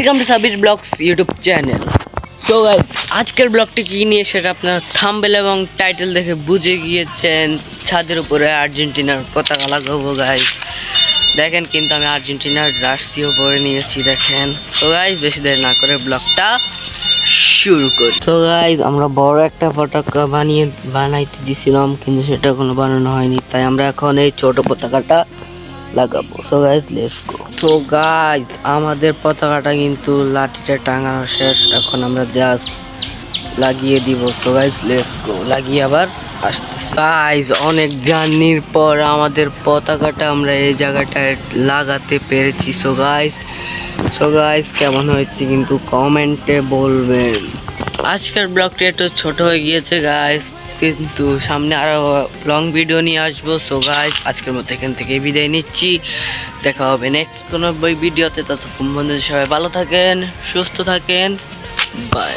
Welcome to Sabir blogs YouTube channel. So guys, আজকের ব্লগটি কী নিয়ে সেটা আপনারা থাম্বনেল এবং টাইটেল দেখে বুঝে গিয়েছেন। ছাদের উপরে আর্জেন্টিনার পতাকা লাগাবো গাইস। দেখেন কিন্তু আমি আর্জেন্টিনার জার্সিও পরে নিয়েছি দেখেন। তো গাইস, বেশি দেরি না করে ব্লগটা শুরু করি। তো গাইস, আমরা বড় একটা পতাকা বানাইতে দিছিলাম, কিন্তু সেটা কোনো বানানো হয়নি, তাই আমরা এখন এই ছোট পতাকাটা লাগাবো। So guys, let's go. তো গাইস, আমাদের পতাকাটা কিন্তু লাঠিটা টাঙানো শেষ, এখন আমরা জাস্ট লাগিয়ে দিব। So guys, let's go. লাগিয়ে আবার আসতেছি। গাইস, অনেক জার্নির পর আমাদের পতাকাটা আমরা এই জায়গাটায় লাগাতে পেরেছি। সো গাইস কেমন হয়েছে কিন্তু কমেন্টে বলবেন। আজকের ব্লগটি একটু ছোট হয়ে গিয়েছে গাইস, কিন্তু সামনে আরো লং ভিডিও নিয়ে আসবো। সো গাইস, আজকের মতো এখান থেকে বিদায় নিচ্ছি। দেখা হবে নেক্সট কোনো ভিডিওতে। ততক্ষণ বন্ধুদের সবাই ভালো থাকেন, সুস্থ থাকেন, বাই।